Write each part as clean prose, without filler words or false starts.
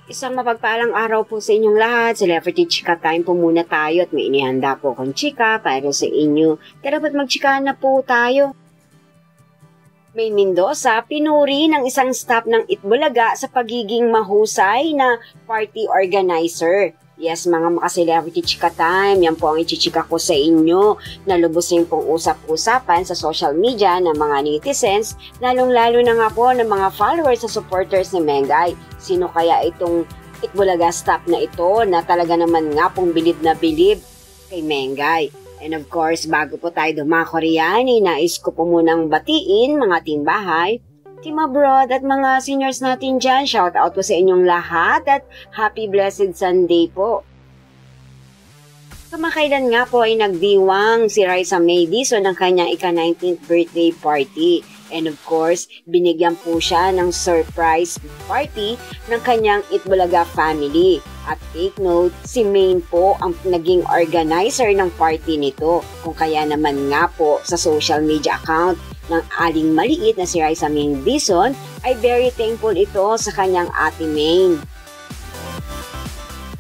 Isang mapagpalang araw po sa inyong lahat. Celebrity Chika Time po muna tayo at may inihanda po akong chika para sa inyo. Dapat magchikahan na po tayo. May Mendoza, pinuri ng isang staff ng Itbulaga sa pagiging mahusay na party organizer. Yes, mga maka-Celebrity Chika Time, yan po ang ichichika ko sa inyo. Nalubusin pong usap-usapan sa social media ng mga netizens, lalong-lalo na nga po ng mga followers sa supporters ni Mengay. Sino kaya itong Itbulaga staff na ito na talaga naman nga pong bilib na bilib kay Mengay? And of course, bago po tayo dumakoreani, nais ko po munang batiin mga timbahay, team abroad at mga seniors natin dyan. Shout out po sa inyong lahat at happy blessed Sunday po. Kamakailan nga po ay nagdiwang si Raisa May Dizon ng kanyang ika-19th birthday party. And of course, binigyan po siya ng surprise party ng kanyang Itbulaga family. At take note, si Maine po ang naging organizer ng party nito. Kung kaya naman nga po sa social media account ng aling maliit na si Raisa May Dizon ay very thankful ito sa kanyang ate Maine.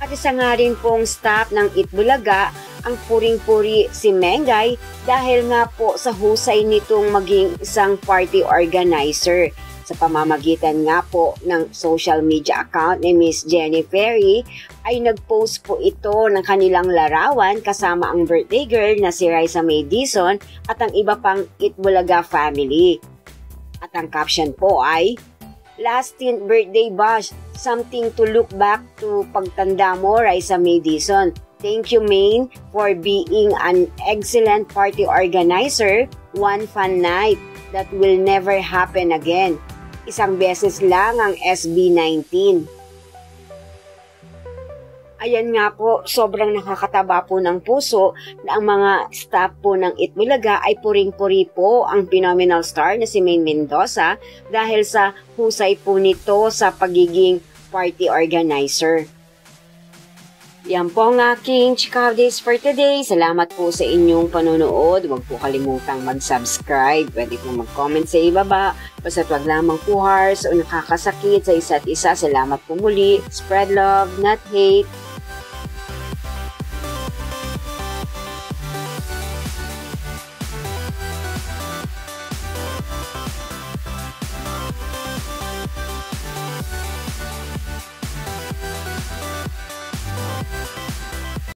At isa nga rin pong staff ng Itbulaga ang puring-puri si Mengay dahil nga po sa husay nitong maging isang party organizer. Sa pamamagitan nga po ng social media account ni Miss Jenny Ferry ay nag-post po ito ng kanilang larawan kasama ang birthday girl na si Raisa May Dizon at ang iba pang Itbulaga family. At ang caption po ay, "Last 10th birthday bash, something to look back to pagtanda mo, Raisa May Dizon. Thank you, Maine, for being an excellent party organizer. One fun night that will never happen again. Isang beses lang ang SB19. Ayan nga po, sobrang nakakataba po ng puso na ang mga staff po ng Itbulaga ay puring-puri po ang phenomenal star na si Maine Mendoza dahil sa husay po nito sa pagiging party organizer. Yan po ang aking Chika Updates for today. Salamat po sa inyong panonood. Huwag po kalimutang mag-subscribe. Pwede po mag-comment sa ibaba. Basta't wag lamang po harsh o nakakasakit sa isa't isa. Salamat po muli. Spread love, not hate.